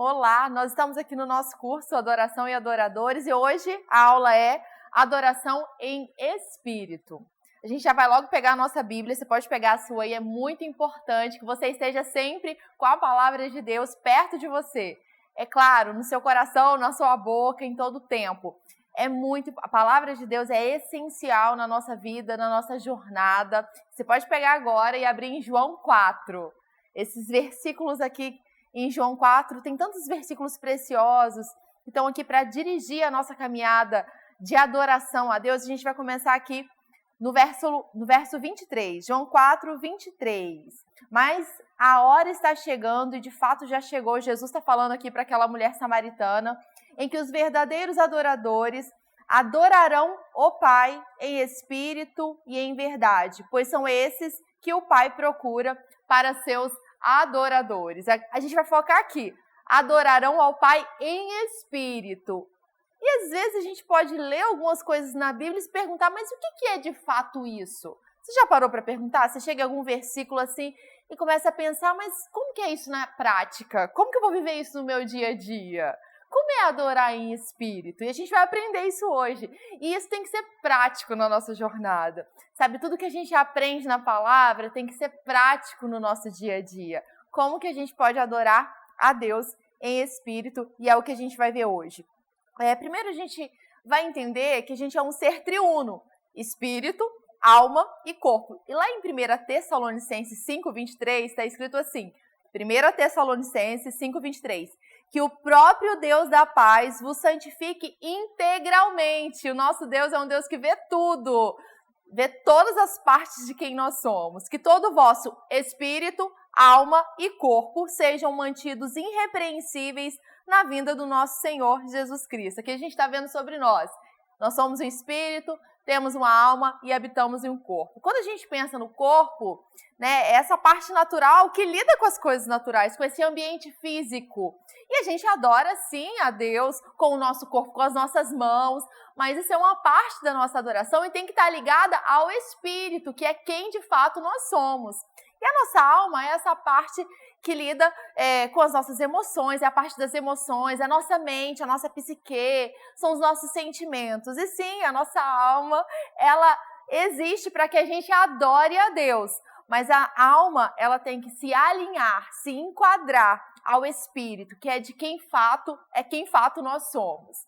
Olá, nós estamos aqui no nosso curso Adoração e Adoradores e hoje a aula é Adoração em Espírito. A gente já vai logo pegar a nossa Bíblia, você pode pegar a sua e é muito importante que você esteja sempre com a palavra de Deus perto de você. É claro, no seu coração, na sua boca, em todo o tempo. A palavra de Deus é essencial na nossa vida, na nossa jornada. Você pode pegar agora e abrir em João 4. Esses versículos aqui em João 4, tem tantos versículos preciosos que estão aqui para dirigir a nossa caminhada de adoração a Deus. A gente vai começar aqui no verso 23, João 4, 23. Mas a hora está chegando e de fato já chegou, Jesus está falando aqui para aquela mulher samaritana, em que os verdadeiros adoradores adorarão o Pai em espírito e em verdade, pois são esses que o Pai procura para seus adoradores. A gente vai focar aqui, adorarão ao Pai em espírito. E às vezes a gente pode ler algumas coisas na Bíblia e se perguntar, mas o que é de fato isso? Você já parou para perguntar? Você chega em algum versículo assim e começa a pensar, mas como que é isso na prática? Como que eu vou viver isso no meu dia a dia? Como é adorar em espírito? E a gente vai aprender isso hoje. E isso tem que ser prático na nossa jornada. Sabe, tudo que a gente aprende na palavra tem que ser prático no nosso dia a dia. Como que a gente pode adorar a Deus em espírito? E é o que a gente vai ver hoje. Primeiro a gente vai entender que a gente é um ser triuno. Espírito, alma e corpo. E lá em 1 Tessalonicenses 5:23 está escrito assim. 1 Tessalonicenses 5:23. Que o próprio Deus da paz vos santifique integralmente. O nosso Deus é um Deus que vê tudo, vê todas as partes de quem nós somos. Que todo o vosso espírito, alma e corpo sejam mantidos irrepreensíveis na vinda do nosso Senhor Jesus Cristo. Aqui a gente está vendo sobre nós. Nós somos um espírito, temos uma alma e habitamos em um corpo. Quando a gente pensa no corpo, né, é essa parte natural que lida com as coisas naturais, com esse ambiente físico. E a gente adora, sim, a Deus com o nosso corpo, com as nossas mãos, mas isso é uma parte da nossa adoração e tem que estar ligada ao Espírito, que é quem de fato nós somos. E a nossa alma é essa parte que lida com as nossas emoções, é a parte das emoções, a nossa mente, a nossa psique, são os nossos sentimentos. E sim, a nossa alma, ela existe para que a gente adore a Deus. Mas a alma, ela tem que se alinhar, se enquadrar ao Espírito, que é de quem fato nós somos.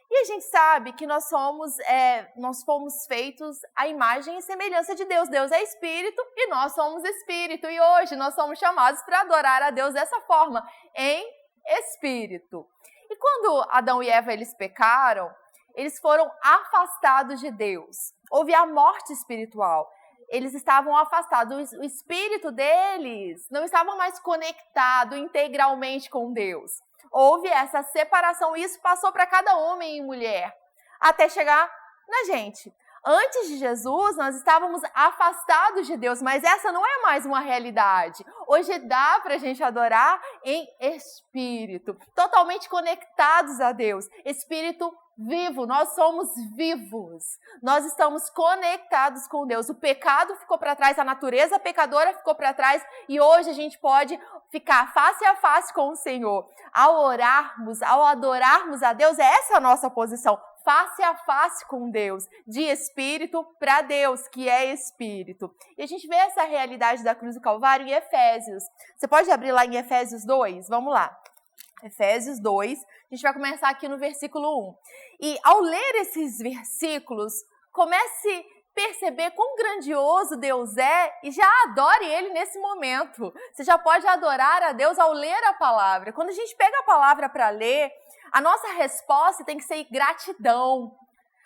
E a gente sabe que nós fomos feitos à imagem e semelhança de Deus. Deus é Espírito e nós somos Espírito. E hoje nós somos chamados para adorar a Deus dessa forma, em Espírito. E quando Adão e Eva eles pecaram, eles foram afastados de Deus. Houve a morte espiritual. Eles estavam afastados, o espírito deles não estava mais conectado integralmente com Deus. Houve essa separação e isso passou para cada homem e mulher, até chegar na gente. Antes de Jesus, nós estávamos afastados de Deus, mas essa não é mais uma realidade. Hoje dá para a gente adorar em espírito, totalmente conectados a Deus. Espírito vivo, nós somos vivos. Nós estamos conectados com Deus. O pecado ficou para trás, a natureza pecadora ficou para trás e hoje a gente pode ficar face a face com o Senhor. Ao orarmos, ao adorarmos a Deus, essa é a nossa posição. Face a face com Deus, de espírito para Deus, que é espírito. E a gente vê essa realidade da cruz do Calvário em Efésios. Você pode abrir lá em Efésios 2? Vamos lá. Efésios 2, a gente vai começar aqui no versículo 1. E ao ler esses versículos, comece a perceber quão grandioso Deus é e já adore Ele nesse momento. Você já pode adorar a Deus ao ler a palavra. Quando a gente pega a palavra para ler, a nossa resposta tem que ser gratidão.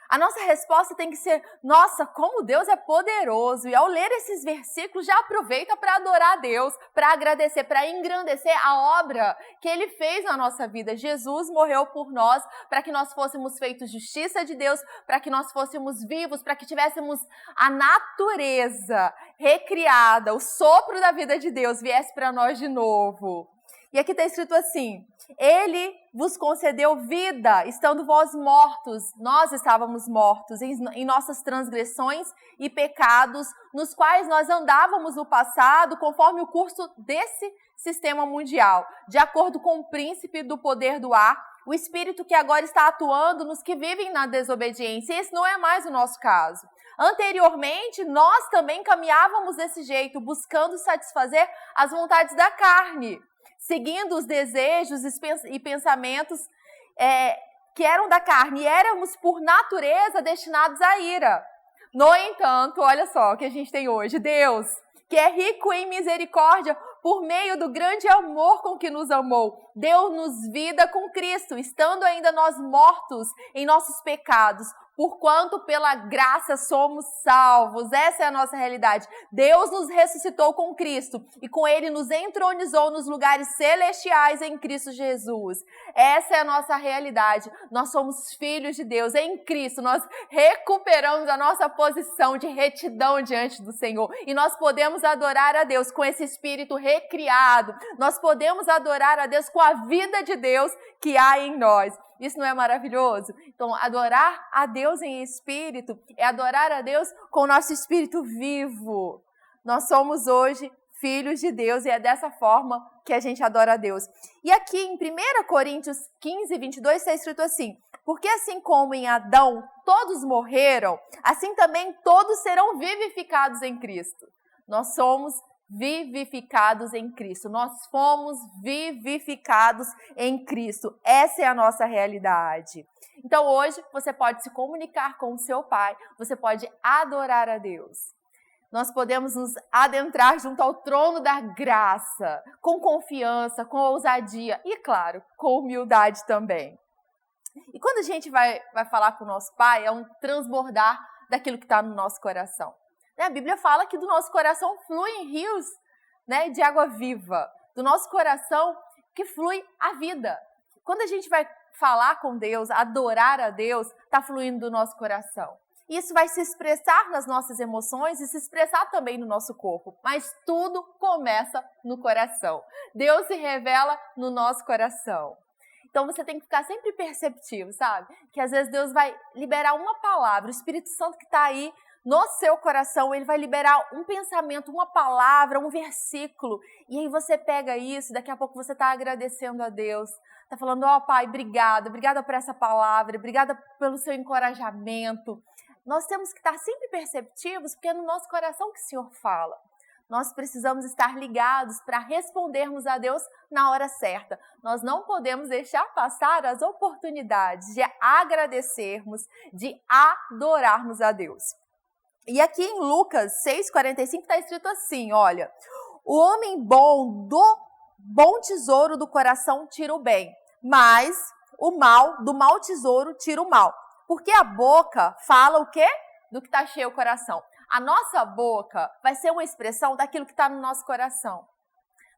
A nossa resposta tem que ser, nossa, como Deus é poderoso. E ao ler esses versículos, já aproveita para adorar a Deus, para agradecer, para engrandecer a obra que Ele fez na nossa vida. Jesus morreu por nós, para que nós fôssemos feitos justiça de Deus, para que nós fôssemos vivos, para que tivéssemos a natureza recriada, o sopro da vida de Deus viesse para nós de novo. E aqui está escrito assim, Ele vos concedeu vida, estando vós mortos. Nós estávamos mortos em nossas transgressões e pecados, nos quais nós andávamos no passado, conforme o curso desse sistema mundial, de acordo com o príncipe do poder do ar, o espírito que agora está atuando nos que vivem na desobediência. Esse não é mais o nosso caso. Anteriormente, nós também caminhávamos desse jeito, buscando satisfazer as vontades da carne, seguindo os desejos e pensamentos que eram da carne, e éramos, por natureza, destinados à ira. No entanto, olha só o que a gente tem hoje. Deus, que é rico em misericórdia, por meio do grande amor com que nos amou, deu-nos vida com Cristo, estando ainda nós mortos em nossos pecados, porquanto pela graça somos salvos. Essa é a nossa realidade. Deus nos ressuscitou com Cristo e com Ele nos entronizou nos lugares celestiais em Cristo Jesus. Essa é a nossa realidade. Nós somos filhos de Deus. Em Cristo nós recuperamos a nossa posição de retidão diante do Senhor e nós podemos adorar a Deus com esse espírito recriado. Nós podemos adorar a Deus com a vida de Deus que há em nós. Isso não é maravilhoso? Então, adorar a Deus em espírito é adorar a Deus com o nosso espírito vivo. Nós somos hoje filhos de Deus e é dessa forma que a gente adora a Deus. E aqui em 1 Coríntios 15, 22 está escrito assim: porque assim como em Adão todos morreram, assim também todos serão vivificados em Cristo. Nós somos vivificados em Cristo. Nós fomos vivificados em Cristo. Essa é a nossa realidade. Então hoje você pode se comunicar com o seu Pai, você pode adorar a Deus. Nós podemos nos adentrar junto ao trono da graça, com confiança, com ousadia e, claro, com humildade também. E quando a gente vai falar com o nosso Pai, é um transbordar daquilo que está no nosso coração. A Bíblia fala que do nosso coração fluem rios, de água viva. Do nosso coração que flui a vida. Quando a gente vai falar com Deus, adorar a Deus, está fluindo do nosso coração. Isso vai se expressar nas nossas emoções e se expressar também no nosso corpo. Mas tudo começa no coração. Deus se revela no nosso coração. Então você tem que ficar sempre perceptivo, sabe? Que às vezes Deus vai liberar uma palavra, o Espírito Santo que está aí no seu coração, ele vai liberar um pensamento, uma palavra, um versículo. E aí você pega isso, daqui a pouco você está agradecendo a Deus. Está falando, Pai, obrigada por essa palavra, obrigada pelo seu encorajamento. Nós temos que estar sempre perceptivos, porque é no nosso coração que o Senhor fala. Nós precisamos estar ligados para respondermos a Deus na hora certa. Nós não podemos deixar passar as oportunidades de agradecermos, de adorarmos a Deus. E aqui em Lucas 6,45 está escrito assim, olha, o homem bom do bom tesouro do coração tira o bem, mas o mal do mau tesouro tira o mal. Porque a boca fala o quê? Do que está cheio o coração. A nossa boca vai ser uma expressão daquilo que está no nosso coração.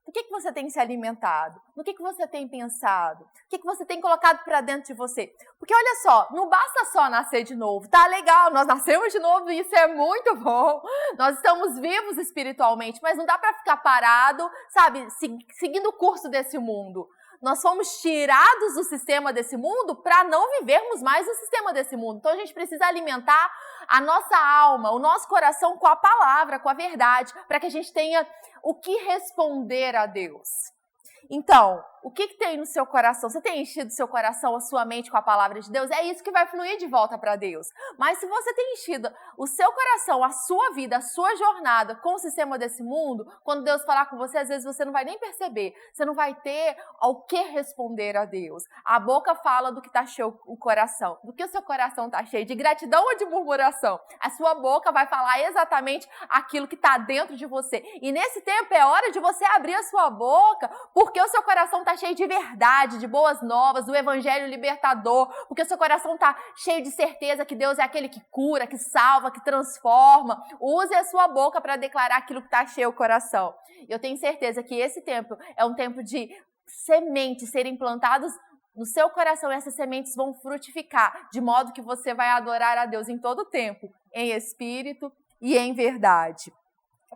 Do que você tem se alimentado? No que você tem pensado? O que você tem colocado para dentro de você? Porque olha só, não basta só nascer de novo. Tá legal, nós nascemos de novo e isso é muito bom. Nós estamos vivos espiritualmente, mas não dá para ficar parado, sabe, seguindo o curso desse mundo. Nós fomos tirados do sistema desse mundo para não vivermos mais no sistema desse mundo. Então a gente precisa alimentar a nossa alma, o nosso coração com a palavra, com a verdade, para que a gente tenha o que responder a Deus. Então, o que tem no seu coração? Você tem enchido seu coração, a sua mente com a palavra de Deus? É isso que vai fluir de volta para Deus. Mas se você tem enchido o seu coração, a sua vida, a sua jornada com o sistema desse mundo, quando Deus falar com você, às vezes você não vai nem perceber. Você não vai ter ao que responder a Deus. A boca fala do que está cheio o coração. Do que o seu coração está cheio? De gratidão ou de murmuração? A sua boca vai falar exatamente aquilo que está dentro de você. E nesse tempo é hora de você abrir a sua boca, porque o seu coração está cheio de verdade, de boas novas, do evangelho libertador, porque o seu coração está cheio de certeza que Deus é aquele que cura, que salva, que transforma. Use a sua boca para declarar aquilo que está cheio o coração. Eu tenho certeza que esse tempo é um tempo de sementes serem plantadas no seu coração e essas sementes vão frutificar, de modo que você vai adorar a Deus em todo o tempo, em espírito e em verdade.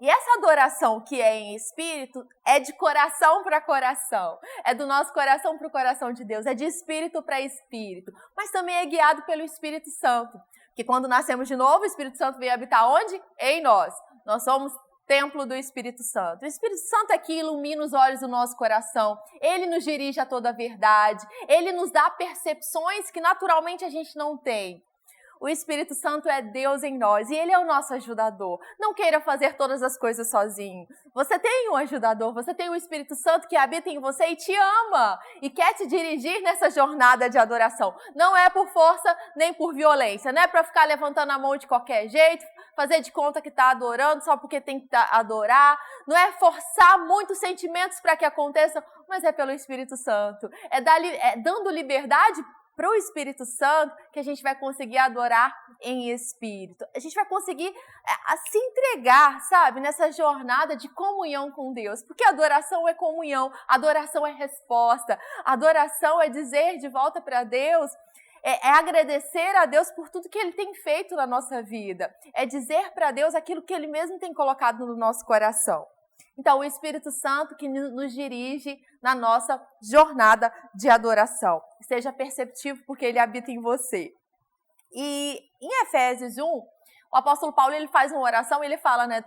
E essa adoração que é em espírito é de coração para coração, é do nosso coração para o coração de Deus, é de espírito para espírito, mas também é guiado pelo Espírito Santo, que quando nascemos de novo, o Espírito Santo vem habitar onde? Em nós. Nós somos templo do Espírito Santo. O Espírito Santo é que ilumina os olhos do nosso coração, ele nos dirige a toda a verdade, ele nos dá percepções que naturalmente a gente não tem. O Espírito Santo é Deus em nós e Ele é o nosso ajudador. Não queira fazer todas as coisas sozinho. Você tem um ajudador, você tem o Espírito Santo que habita em você e te ama e quer te dirigir nessa jornada de adoração. Não é por força nem por violência, não é para ficar levantando a mão de qualquer jeito, fazer de conta que está adorando só porque tem que adorar. Não é forçar muitos sentimentos para que aconteçam, mas é pelo Espírito Santo. É dando liberdade para o Espírito Santo que a gente vai conseguir adorar em espírito. A gente vai conseguir se entregar, sabe, nessa jornada de comunhão com Deus. Porque adoração é comunhão, adoração é resposta, adoração é dizer de volta para Deus, é agradecer a Deus por tudo que Ele tem feito na nossa vida. É dizer para Deus aquilo que Ele mesmo tem colocado no nosso coração. Então, o Espírito Santo que nos dirige na nossa jornada de adoração. Seja perceptivo porque ele habita em você. E em Efésios 1, o apóstolo Paulo ele faz uma oração e ele fala, né,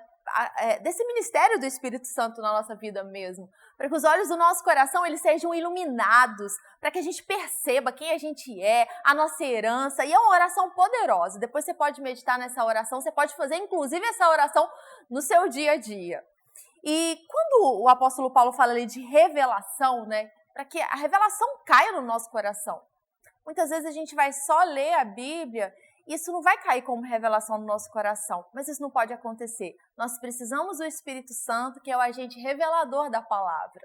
desse ministério do Espírito Santo na nossa vida mesmo. Para que os olhos do nosso coração eles sejam iluminados, para que a gente perceba quem a gente é, a nossa herança. E é uma oração poderosa. Depois você pode meditar nessa oração, você pode fazer inclusive essa oração no seu dia a dia. E quando o apóstolo Paulo fala ali de revelação, né, para que a revelação caia no nosso coração. Muitas vezes a gente vai só ler a Bíblia e isso não vai cair como revelação no nosso coração, mas isso não pode acontecer. Nós precisamos do Espírito Santo, que é o agente revelador da palavra.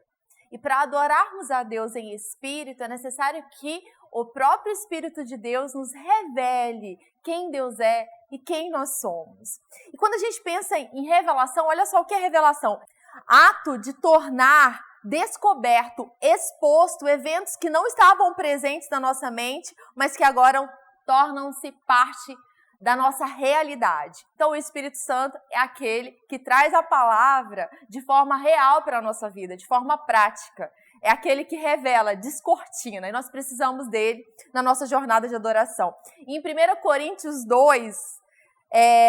E para adorarmos a Deus em espírito, é necessário que o próprio Espírito de Deus nos revele quem Deus é e quem nós somos. E quando a gente pensa em revelação, olha só o que é revelação. Ato de tornar descoberto, exposto eventos que não estavam presentes na nossa mente, mas que agora tornam-se parte da nossa realidade. Então, o Espírito Santo é aquele que traz a palavra de forma real para a nossa vida, de forma prática. É aquele que revela, descortina, e nós precisamos dele na nossa jornada de adoração. E em 1 Coríntios 2,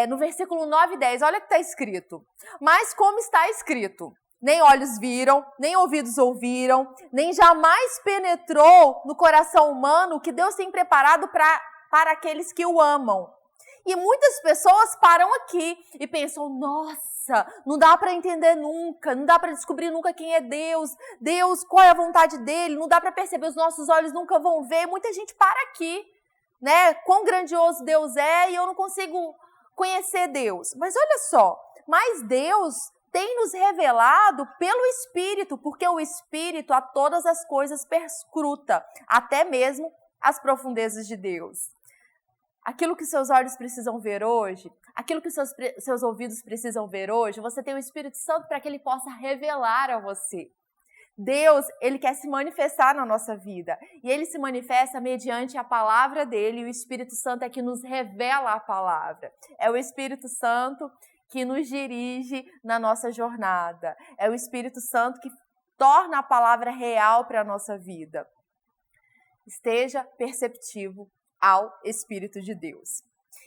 no versículo 9 e 10, olha o que está escrito. Mas como está escrito, nem olhos viram, nem ouvidos ouviram, nem jamais penetrou no coração humano o que Deus tem preparado para aqueles que o amam. E muitas pessoas param aqui e pensam, nossa, não dá para entender nunca, não dá para descobrir nunca quem é Deus, qual é a vontade dele, não dá para perceber, os nossos olhos nunca vão ver. Muita gente para aqui, né? Quão grandioso Deus é e eu não consigo conhecer Deus. Mas olha só, mas Deus tem nos revelado pelo Espírito, porque o Espírito a todas as coisas perscruta, até mesmo as profundezas de Deus. Aquilo que seus olhos precisam ver hoje, aquilo que seus ouvidos precisam ver hoje, você tem o Espírito Santo para que ele possa revelar a você. Deus, ele quer se manifestar na nossa vida e ele se manifesta mediante a palavra dele e o Espírito Santo é que nos revela a palavra. É o Espírito Santo que nos dirige na nossa jornada. É o Espírito Santo que torna a palavra real para a nossa vida. Esteja perceptivo ao Espírito de Deus.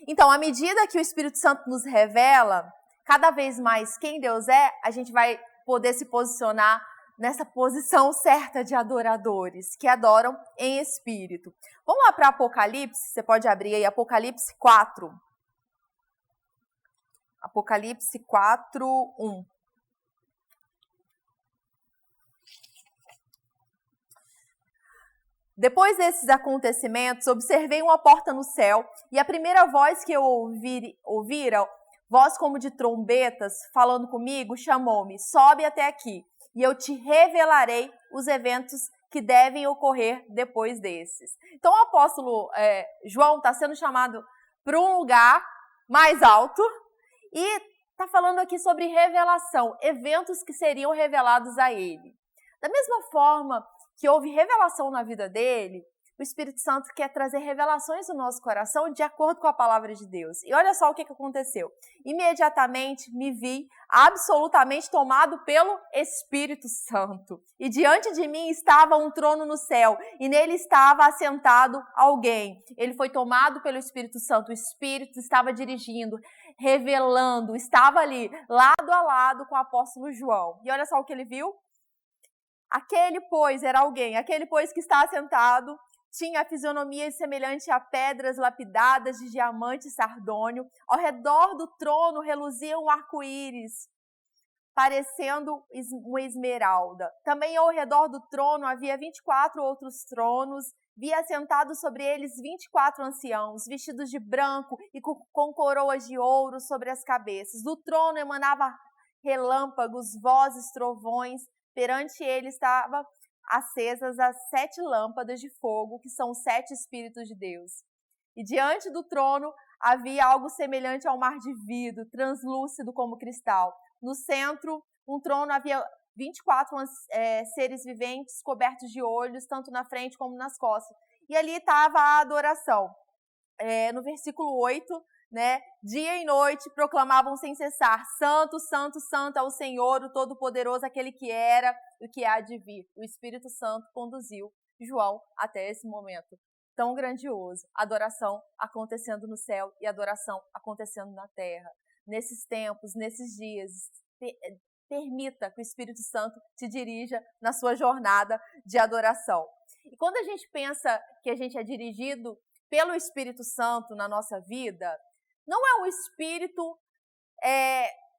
Então, à medida que o Espírito Santo nos revela cada vez mais quem Deus é, a gente vai poder se posicionar nessa posição certa de adoradores, que adoram em espírito. Vamos lá para Apocalipse, você pode abrir aí Apocalipse 4. Apocalipse 4, 1. Depois desses acontecimentos, observei uma porta no céu, e a primeira voz que eu ouvira, voz como de trombetas, falando comigo, chamou-me, sobe até aqui, e eu te revelarei os eventos que devem ocorrer depois desses. Então o apóstolo João está sendo chamado para um lugar mais alto, e está falando aqui sobre revelação, eventos que seriam revelados a ele. Da mesma forma que houve revelação na vida dele, O Espírito Santo quer trazer revelações no nosso coração de acordo com a palavra de Deus. E olha só o que aconteceu. Imediatamente me vi absolutamente tomado pelo Espírito Santo. E diante de mim estava um trono no céu, e nele estava assentado alguém. Ele foi tomado pelo Espírito Santo. O Espírito estava dirigindo, revelando, estava ali, lado a lado com o apóstolo João. E olha só o que ele viu. Aquele, pois, era alguém. Aquele, pois, que está assentado tinha a fisionomia semelhante a pedras lapidadas de diamante e sardônio. Ao redor do trono reluzia um arco-íris, parecendo uma esmeralda. Também ao redor do trono havia 24 outros tronos. Via assentados sobre eles 24 anciãos, vestidos de branco e com coroas de ouro sobre as cabeças. Do trono emanava relâmpagos, vozes, trovões. Perante ele estavam acesas as 7 lâmpadas de fogo, que são 7 Espíritos de Deus. E diante do trono havia algo semelhante ao mar de vidro, translúcido como cristal. No centro, um trono, havia 24 seres viventes cobertos de olhos, tanto na frente como nas costas. E ali estava a adoração. No versículo 8, né? Dia e noite proclamavam sem cessar: Santo, Santo, Santo é o Senhor, o Todo-Poderoso, aquele que era e que há de vir. O Espírito Santo conduziu João até esse momento tão grandioso. Adoração acontecendo no céu e adoração acontecendo na terra. Nesses tempos, nesses dias, permita que o Espírito Santo te dirija na sua jornada de adoração. E quando a gente pensa que a gente é dirigido pelo Espírito Santo na nossa vida, não é um espírito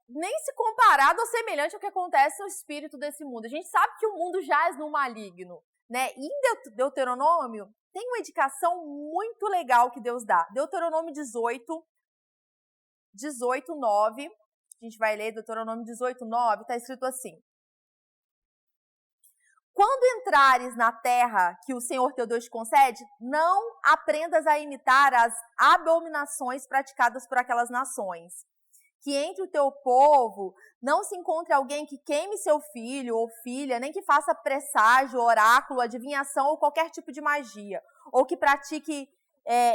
nem se comparado ou semelhante ao que acontece no espírito desse mundo. A gente sabe que o mundo jaz no maligno, né? E em Deuteronômio tem uma indicação muito legal que Deus dá. Deuteronômio 18:9. A gente vai ler Deuteronômio 18:9, está escrito assim: Quando entrares na terra que o Senhor teu Deus te concede, não aprendas a imitar as abominações praticadas por aquelas nações. Que entre o teu povo não se encontre alguém que queime seu filho ou filha, nem que faça presságio, oráculo, adivinhação ou qualquer tipo de magia, ou que pratique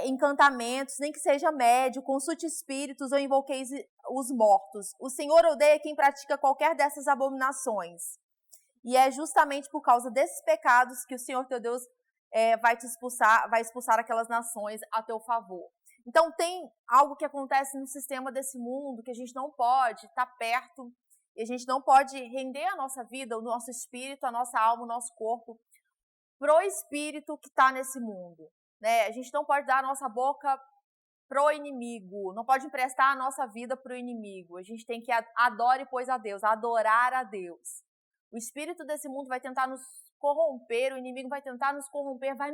encantamentos, nem que seja médio, consulte espíritos ou invoqueis os mortos. O Senhor odeia quem pratica qualquer dessas abominações. E é justamente por causa desses pecados que o Senhor teu Deus vai expulsar aquelas nações a teu favor. Então tem algo que acontece no sistema desse mundo que a gente não pode estar perto, e a gente não pode render a nossa vida, o nosso espírito, a nossa alma, o nosso corpo pro espírito que está nesse mundo, né? A gente não pode dar a nossa boca pro inimigo, não pode emprestar a nossa vida pro inimigo. A gente tem que adorar a Deus, adorar a Deus. O espírito desse mundo vai tentar nos corromper, o inimigo vai tentar nos corromper, vai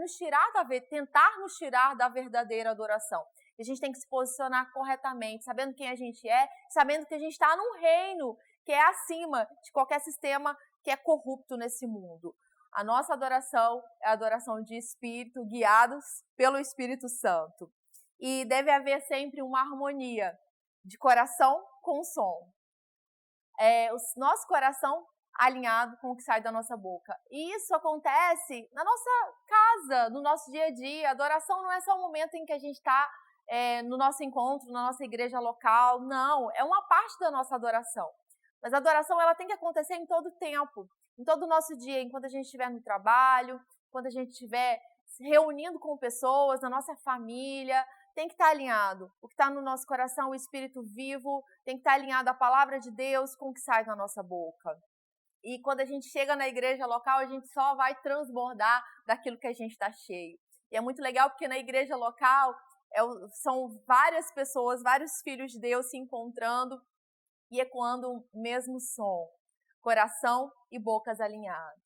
tentar nos tirar da verdadeira adoração. E a gente tem que se posicionar corretamente, sabendo quem a gente é, sabendo que a gente está num reino que é acima de qualquer sistema que é corrupto nesse mundo. A nossa adoração é a adoração de espírito, guiados pelo Espírito Santo. E deve haver sempre uma harmonia de coração com som. O nosso coração alinhado com o que sai da nossa boca. E isso acontece na nossa casa, no nosso dia a dia. A adoração não é só o momento em que a gente está no nosso encontro, na nossa igreja local. Não, é uma parte da nossa adoração. Mas a adoração ela tem que acontecer em todo o tempo, em todo o nosso dia, enquanto a gente estiver no trabalho, quando a gente estiver se reunindo com pessoas, na nossa família. Tem que estar alinhado. O que está no nosso coração, o Espírito vivo, tem que estar alinhado a palavra de Deus com o que sai da nossa boca. E quando a gente chega na igreja local, a gente só vai transbordar daquilo que a gente está cheio. E é muito legal porque na igreja local são várias pessoas, vários filhos de Deus se encontrando e ecoando o mesmo som. Coração e bocas alinhadas.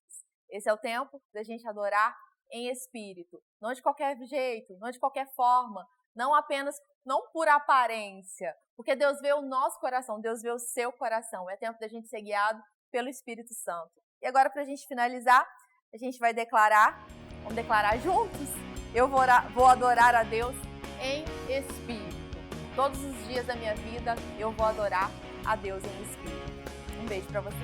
Esse é o tempo da gente adorar em espírito. Não de qualquer jeito, não de qualquer forma, não por aparência. Porque Deus vê o nosso coração, Deus vê o seu coração. É tempo da gente ser guiado pelo Espírito Santo. E agora, para a gente finalizar, a gente vai vamos declarar juntos. Eu vou adorar a Deus em espírito. Todos os dias da minha vida, eu vou adorar a Deus em espírito. Um beijo para você.